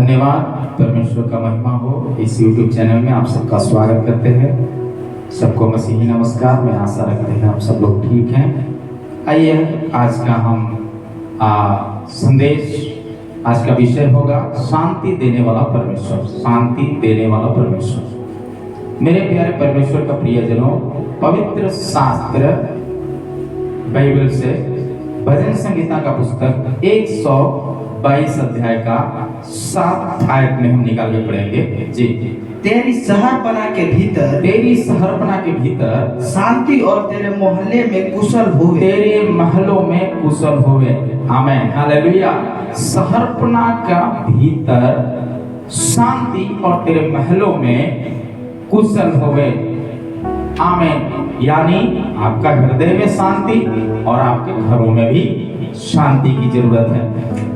धन्यवाद। परमेश्वर का महिमा हो। इस YouTube चैनल में आप सबका स्वागत करते हैं। सबको मसीही नमस्कार। मैं आशा रखते हैं आप सब लोग ठीक हैं। आइए आज का हम संदेश, आज का विषय होगा शांति देने वाला परमेश्वर। शांति देने वाला परमेश्वर। मेरे प्यारे परमेश्वर का प्रियजनों, पवित्र शास्त्र बाइबल से भजन संहिता का पुस्तक 122 अध्याय का 7 आयत में हम निकाल के पढ़ेंगे। जी। तेरी शहरपना के भीतर, तेरी शहरपना के भीतर शांति और तेरे मोहल्ले में कुशल होवे। तेरे महलों में कुशल होवे। आमीन, हालेलुया। शहरपना का भीतर शांति और तेरे महलों में कुशल होवे। आमीन। यानी आपका हृदय में शांति और आपके घरों में भी शांति की जरूरत है।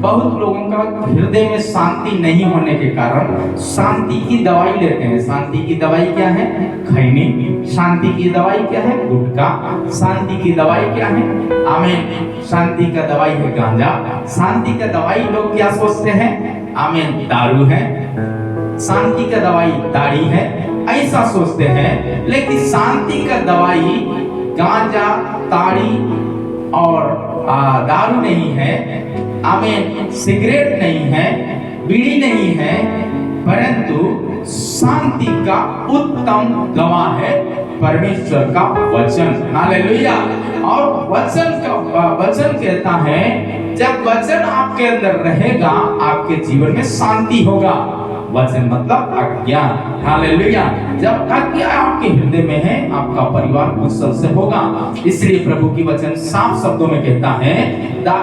बहुत लोगों का हृदय में शांति नहीं होने के कारण शांति की दवाई लेते हैं। शांति की दवाई क्या है? खैनी। शांति की दवाई क्या है? गुटखा। शांति की दवाई क्या है? आमीन। शांति का दवाई है गांजा। शांति का दवाई लोग क्या सोचते हैं? आमीन, दारू है। शांति का दवाई दाढ़ी है, ऐसा सोचते हैं। लेकिन शांति का दवाई गांजा, ताड़ी और दारू नहीं है। आमीन। सिगरेट नहीं है, बीड़ी नहीं है, परंतु शांति का उत्तम गवाह है परमेश्वर का वचन। हालेलुया। और वचन कहता है जब वचन आपके अंदर रहेगा आपके जीवन में शांति होगा। वचन मतलब आज्ञा। हालेलुया। जब आज्ञा आपके हृदय में है आपका परिवार कुशल से होगा। इसलिए प्रभु की वचन साफ शब्दों में कहता है,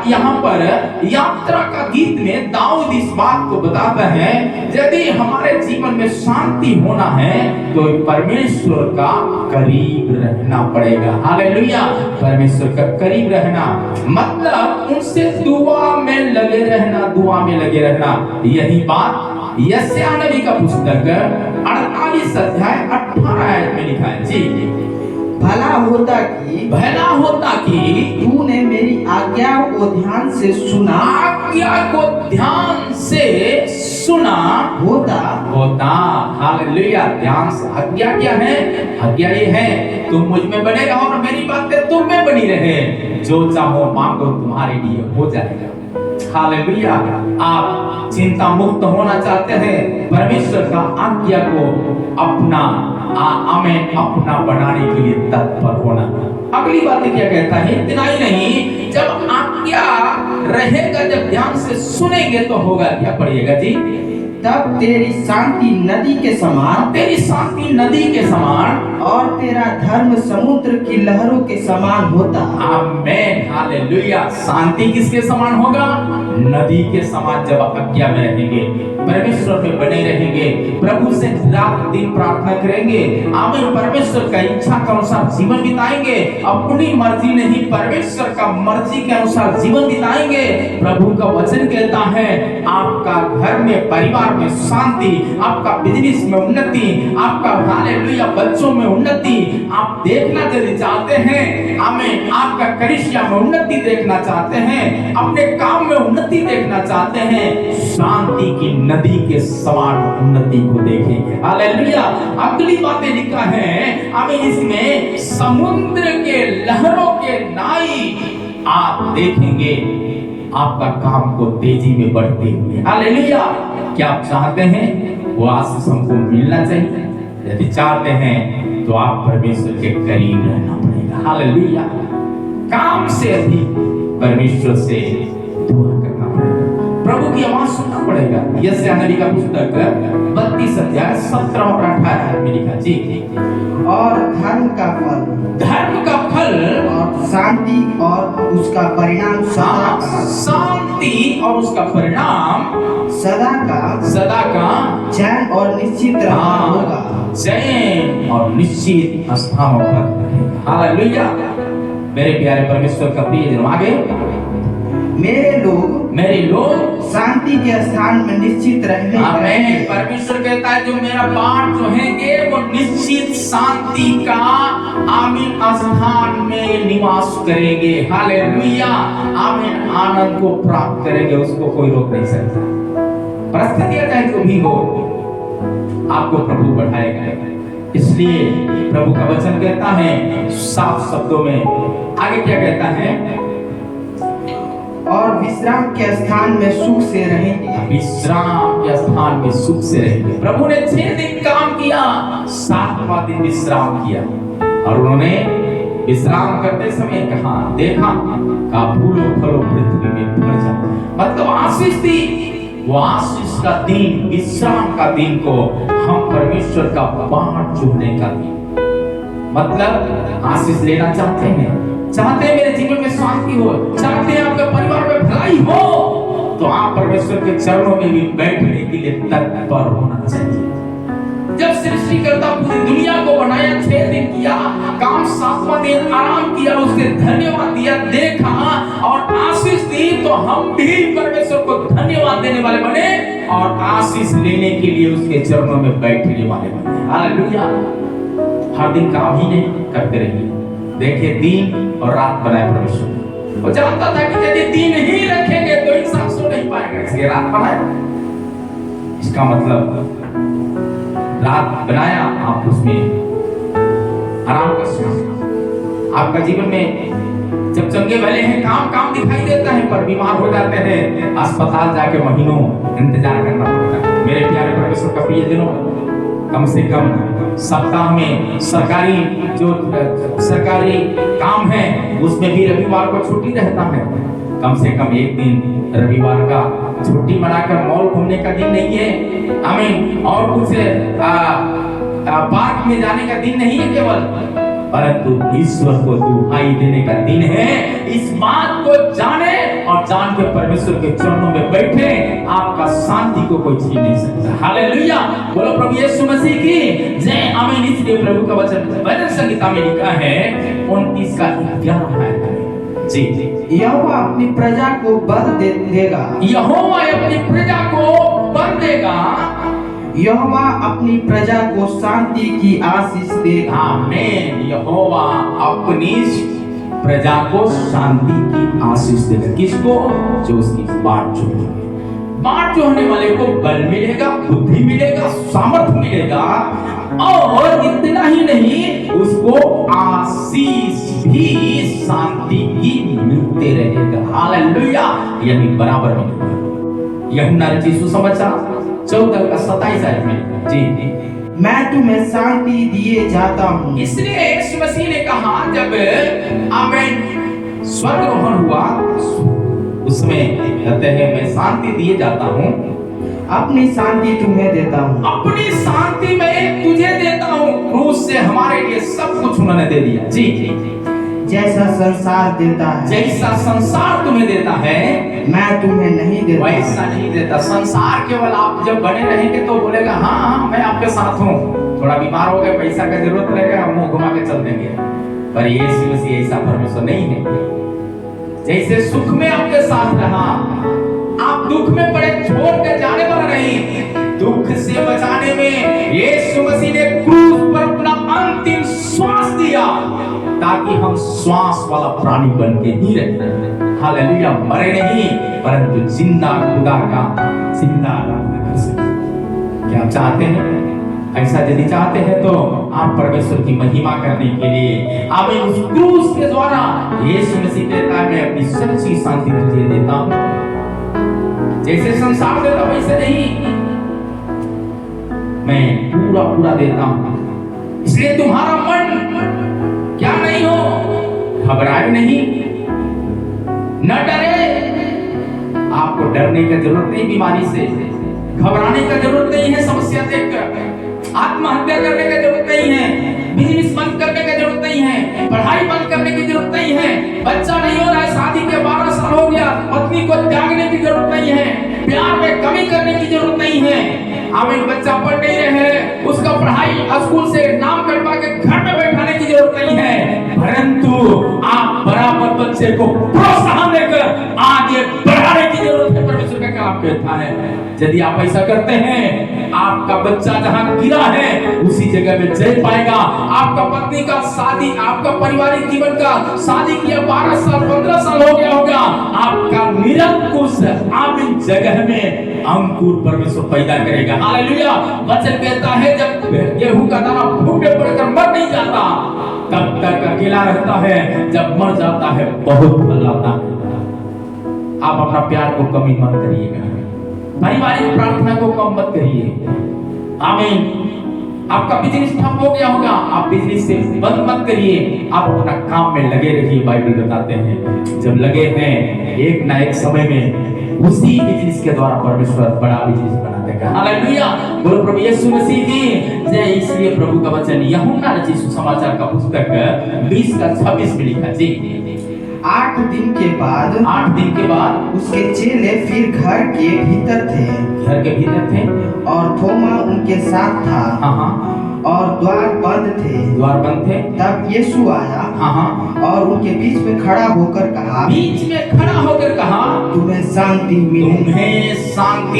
यहाँ पर यात्रा का गीत में दाऊद इस बात को बताता है, यदि हमारे जीवन में शांति होना है तो परमेश्वर का करीब रहना पड़ेगा। हालेलुया। परमेश्वर का करीब रहना मतलब उनसे दुआ में लगे रहना। दुआ में लगे रहना। यही बात यशायाह नबी का पुस्तक 48 अध्याय 18 आयत में लिखा है। जी। भला होता कि तूने मेरी आज्ञा को ध्यान से सुना। आज्ञा को ध्यान से सुना होता। हालेलुया। ध्यान से। आज्ञा क्या है? आज्ञा ये है तुम मुझ में बने रहो और मेरी बातें तुम में बनी रहे। जो चाहो मांगो तुम्हारे लिए हो जाएगा। हालेलुया। आप चिंता मुक्त होना चाहते हैं, परमेश्वर का आज्ञा को अपना अपना बनाने के लिए तत्पर होना। अगली बात क्या कहता है? इतना ही नहीं, जब आज्ञा रहेगा, जब ध्यान से सुनेंगे तो होगा क्या? पढ़िएगा जी। तब तेरी शांति नदी के समान, तेरी शांति नदी के समान और तेरा धर्म समुद्र की लहरों के समान होता। आमीन, हालेलुया। शांति किसके समान होगा? नदी के समान। जब आज्ञा में रहेंगे, परमेश्वर में बने रहेंगे, प्रभु से रात दिन प्रार्थना करेंगे, आमीन, परमेश्वर का इच्छा के अनुसार जीवन बिताएंगे, अपनी मर्जी नहीं परमेश्वर का मर्जी के अनुसार जीवन बिताएंगे। प्रभु का वचन कहता है आपका घर में, परिवार में शांति, आपका बिजनेस में उन्नति, आपका हालेलुया बच्चों में उन्नति आप देखना यदि चाहते हैं, आमीन, आपका कलीसिया में उन्नति देखना चाहते हैं, अपने काम में उन्नति देखना चाहते हैं, शांति की नदी के समान उन्नति को देखेंगे। हालेलुया। अगली बातें लिखा है, आमीन, इसमें समुद्र के लहरों के नाई आप देखेंगे आपका काम को तेजी में बढ़ते हुए। हालेलुया। क्या आप चाहते हैं वो आशीष हमको मिलना चाहिए? यदि चाहते हैं तो आप परमेश्वर के करीब रहना पड़ेगा। हालेलुया। काम से अधिक परमेश्वर से दुआ करना पड़ेगा, प्रभु की आवाज सुनना पड़ेगा। यशायाह नबी का पुस्तक 32 अध्याय 17 और 18 में लिखा। जी। और धर्म का फल और शांति और उसका परिणाम शांति और उसका परिणाम सदा का चैन और निश्चित होगा। चैन और निश्चित स्थानों पर। हालेलुया। मेरे प्यारे परमेश्वर का प्रियजन, आगे मेरे लोग शांति के स्थान में निश्चित रहने। आमीन। परमेश्वर कहता है जो मेरा बाट जो हैंगे वो निश्चित शांति का आमीन स्थान में निवास करेंगे। हालेलुया। आमीन। आनंद को प्राप्त करेंगे, उसको कोई रोक नहीं सकता। परिस्थितियां चाहे जो भी हो, आपको प्रभु बढ़ाएगा। इसलिए प्रभु का वचन कहता है साफ शब्दों में, आगे क्या कहता है, और विश्राम के स्थान में सुख से रहेंगे। विश्राम के स्थान में सुख से रहेंगे। प्रभु ने 6 दिन काम किया, 7वां दिन विश्राम किया, और उन्होंने विश्राम करते समय कहा, देखा का फूलो फलो पृथ्वी में भर जाओ। मतलब आशीष दी, वो आशीष का दिन, विश्राम का दिन को हम परमेश्वर का बाण चूमने का दिन, मतलब आशीष लेना चाहते हैं, चाहते हैं मेरे जीवन में शांति हो, चाहते हैं आपके परिवार में भलाई हो, तो आप परमेश्वर के चरणों में भी बैठने के लिए तत्पर होना चाहिए। जब सृष्टिकर्ता पूरी दुनिया को बनाया, 6 दिन किया काम, 7वां दिन आराम किया, उसके धन्यवाद दिया, देखा और आशीष दी, तो हम भी परमेश्वर को धन्यवाद देने वाले बने और आशीष लेने के लिए उसके चरणों में बैठने वाले बने। हालेलुया। हर दिन काम ही नहीं करते रहिए। देखिए, दिन और रात बनाया परमेश्वर। वो जानता था कि यदि दिन ही रखेंगे तो इंसान सो नहीं पाएगा, इसलिए रात बनाया। इसका मतलब रात बनाया, आप उसमें आराम कर सकते। आपका जीवन में जब चंगे भले हैं, काम दिखाई देता है, पर बीमार हो जाते हैं, अस्पताल जाके महीनों इंतजार करना पड़ता है। मेरे प्यारे परमेश्वर का प्रिय जनों, कम से कम सप्ताह में सरकारी काम है, उसमें भी रविवार को छुट्टी रहता है। कम से कम एक दिन रविवार का छुट्टी मनाकर मॉल घूमने का दिन नहीं है, आमीन, और कुछ पार्क में जाने का दिन नहीं है केवल, परंतु ईश्वर को दुहाई देने का दिन है। इस बात को जाने और जान के परमेश्वर के चरणों में बैठे, आपका शांति को कोई छीन नहीं सकता। हालेलुया। बोलो प्रभु यीशु मसीह की जय, आमीन। इसलिए प्रभु का वचन भजन संहिता में लिखा है 29 का 11 है जी, यहोवा अपनी प्रजा को बल देगा, यहोवा अपनी प्रजा को बल देगा, यहोवा अपनी प्रजा को शांति की आशीष देगा। आमीन। यहोवा अपनी प्रजा को शांति की आशीष देगा। किसको? जो उसकी बाट जोड़ेंगे। बाट जोड़ने वाले को बल मिलेगा, बुद्धि मिलेगा, सामर्थ्य मिलेगा, और इतना ही नहीं, उसको आशीष भी शांति की मिलते रहेगा। हालेलुया। यानी बराबर मिलेगा। यूहन्ना रचित सुसमाचार 14 का 27 आयत में जी, मैं तुम्हें शांति दिए जाता हूँ। इसलिए यीशु मसीह ने कहा, जब आमीन स्वर्गारोहण हुआ, उसमें कहते हैं मैं शांति दिए जाता हूँ, अपनी शांति तुम्हें देता हूँ, अपनी शांति मैं तुझे देता हूँ। क्रूस से हमारे लिए सब कुछ उन्होंने दे दिया जी। जैसा संसार देता है, जैसा संसार तुम्हें देता है, मैं तुम्हें नहीं देता, वैसा नहीं देता। संसार केवल आप जब बने रहेंगे तो बोलेगा हाँ मैं आपके साथ हूँ, थोड़ा बीमार हो गए, पैसा का जरूरत रहेगा, मुंह घुमा के चल देंगे। पर यीशु मसीह ऐसा परमेश्वर नहीं है। जैसे सुख में आपके साथ रहा, आप दुख में पड़े छोड़ कर जाने वाला नहीं। दुख से बचाने में यीशु मसीह ने क्रूस पर अपना अंतिम श्वास दिया, ताकि हम श्वास वाला प्राणी बन के ही रहे। हालेलुया। मरे नहीं, परंतु जिंदा खुदा का जिंदा आराधना कर सके। क्या आप चाहते हैं? ऐसा यदि चाहते हैं तो आप परमेश्वर की महिमा करने के लिए आमीन उस क्रूस के द्वारा यीशु मसीह कहता है, मैं अपनी सच्ची शांति तुझे देता हूं। जैसे संसार देता वैसे नहीं, मैं पूरा पूरा देता हूं। इसलिए तुम्हारा मन क्या नहीं हो, घबराए नहीं, न डरे। आपको डरने की जरूरत नहीं, बीमारी से घबराने की जरूरत नहीं है, समस्या देखकर आत्महत्या करने की जरूरत नहीं है, बिजनेस बंद करने की जरूरत नहीं है, पढ़ाई बंद करने की जरूरत नहीं है, बच्चा नहीं हो रहा है, शादी के 12 साल हो गया, पत्नी को त्यागने की जरूरत नहीं है, प्यार में कमी करने की जरूरत नहीं है। आमीन। बच्चा पढ़ नहीं रहे, उसका पढ़ाई स्कूल से नाम कटवा के घर में बैठाने की जरूरत नहीं है, परंतु आप बराबर बच्चे को प्रोत्साहन देकर आगे बढ़ाने की जरूरत है। परमेश्वर का काम कहता है यदि आप ऐसा करते हैं, आपका बच्चा जहां गिरा है उसी जगह में जय पाएगा। आपका पत्नी का शादी, आपका पारिवारिक जीवन का शादी किया 12 साल 15 साल हो गया होगा, आपका निरंकुश आमीन जगह में अंकुर परमेश्वर पैदा करेगा। हालेलुया। वचन कहता है जब गेहूं का दाना भूखे पड़कर मर नहीं जाता तब तक अकेला रहता है, जब मर जाता है बहुत फल आता है। आप अपना प्यार को कमी मत करिएगा, पारिवारिक प्रार्थना को कम मत करिए। आमीन। आपका बिजनेस ठप हो गया होगा, आप बिजनेस से बंद मत करिए, आप अपना काम में लगे रहिए। बाइबल बताते हैं जब लगे हैं एक ना एक समय में उसी बिजनेस के द्वारा परमेश्वर बड़ा बिजनेस बना देगा। हालेलुया। बोलो प्रभु यीशु मसीह की जय। इसलिए प्रभु का वचन यूहन्ना रचित सुसमाचार का पुस्तक 20:26 में लिखा जी। 8 दिन के बाद उसके चेले फिर घर के भीतर थे और थोमा उनके साथ था। हाँ। और द्वार बंद थे। तब यीशु आया और उनके बीच में खड़ा होकर कहा, तुम्हें शांति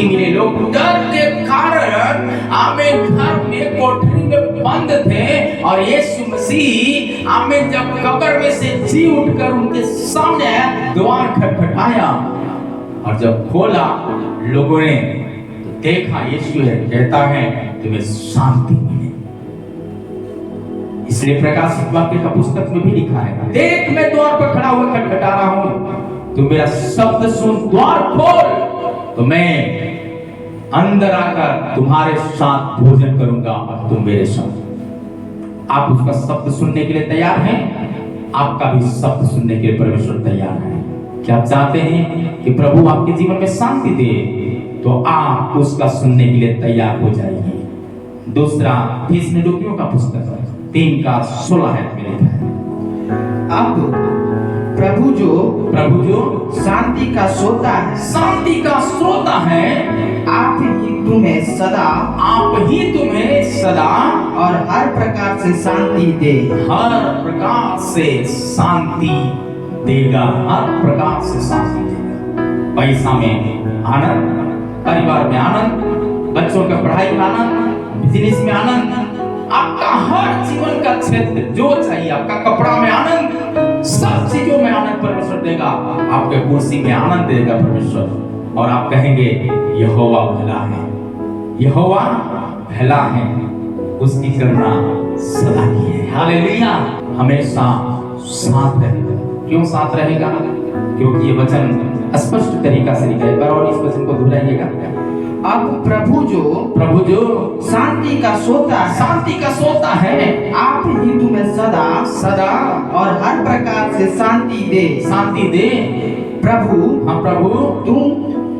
मिले। लोग डर के कारण आमीन घर में कोठरी में बंद थे और यीशु मसीह आमीन जब कब्र में से जी उठकर उनके सामने द्वार खटखटाया और जब खोला लोगों ने तो देखा यीशु है, कहता है तुम्हें शांति मिले। इसलिए प्रकाशित वाक्य का पुस्तक में भी लिखा है, देख मैं द्वार पर खड़ा हुआ खटखटा रहा हूं, तू मेरा शब्द सुन, द्वार खोल तो मैं अंदर आकर तुम्हारे साथ भोजन करूंगा और तुम मेरे साथ। आप उसका शब्द सुनने के लिए तैयार हैं? आपका भी शब्द सुनने के लिए परमेश्वर तैयार है। क्या आप चाहते हैं कि प्रभु आपके जीवन में शांति दे, तो आप उसका सुनने के लिए तैयार हो जाइए। दूसरा थिस्सलुनीकियों का पुस्तक 3:16 में लिखा है, अब प्रभु जो शांति का श्रोता है, आप ही तुम्हें सदा और हर प्रकार से शांति देगा। पैसा में आनंद, परिवार में आनंद, बच्चों का पढ़ाई में आनंद, बिजनेस में आनंद, आपका हर जीवन का क्षेत्र जो चाहिए, आपका कपड़ा में आनंद, सब चीजों में आनंद परमेश्वर देगा। आपके कुर्सी में आनंद देगा परमेश्वर और आप कहेंगे यहोवा भला है, यहोवा भला है, उसकी करुणा सदा की है। हालेलुया। हमेशा साथ रहेगा। क्यों साथ रहेगा? क्योंकि ये वचन स्पष्ट तरीका से लिखा है। और इस वचन को दोहराइएगा। अब प्रभु जो शांति का सोता है, आप ही तुम्हें सदा और हर प्रकार से शांति दे। प्रभु तुम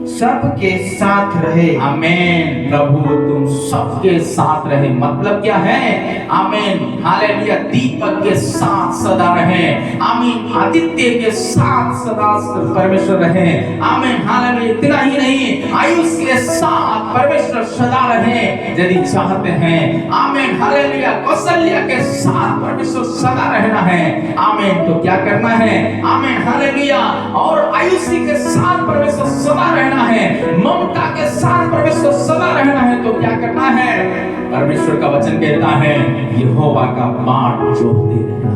सबके साथ रहे। आमीन। प्रभु तुम सबके साथ रहे मतलब क्या है? आमीन। हालेलुया। दीपक के साथ सदा रहे। आमीन। आदित्य के साथ सदा परमेश्वर रहे। आमीन। हालेलुया। इतना ही नहीं, आयुष के साथ परमेश्वर सदा रहे यदि चाहते हैं। आमीन। हालेलुया। कौशल्या के साथ परमेश्वर सदा रहना है। आमीन। तो क्या करना है? आमीन। हालेलुया। और आयुष के साथ परमेश्वर सदा रहना है, ममता के साथ परमेश्वर सदा रहना है। तो क्या करना है? परमेश्वर का वचन कहता है यहोवा का बाट जोहते रहना।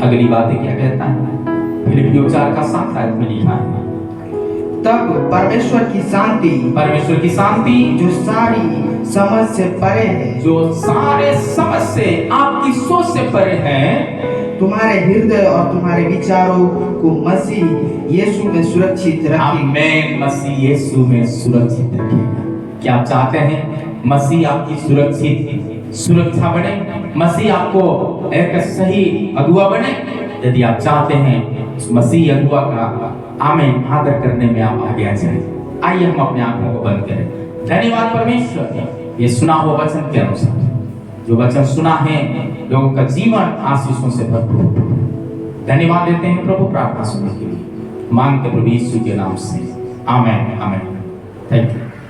अगली बात क्या कहता है? फिलिप्पियों 4:7 में लिखा है, तब परमेश्वर की शांति जो सारी समझ से परे है, जो सारे समझ से आपकी सोच से परे है, तुम्हारे हृदय और तुम्हारे विचारों को मसीह यीशु में सुरक्षित रखेगा। आमीन। मसीह यीशु में सुरक्षित रखेगा। क्या आप चाहते हैं मसीह आपकी सुरक्षा बने, मसीह आपको एक सही अगुआ बने? यदि आप चाहते हैं उस मसीह अगुआ का आमीन आदर करने में आप आगे आ जाए। आइए हम अपने आंखों को बंद करें। धन्यवाद परमेश्वर, ये सुना हुआ वचन के अनुसार जो वचन सुना है लोगों का जीवन आशीषों से भरपूर। धन्यवाद देते हैं प्रभु प्रार्थना सुनने के लिए, मांगते प्रभु यीशु के नाम से। आमीन। आमीन। Thank you.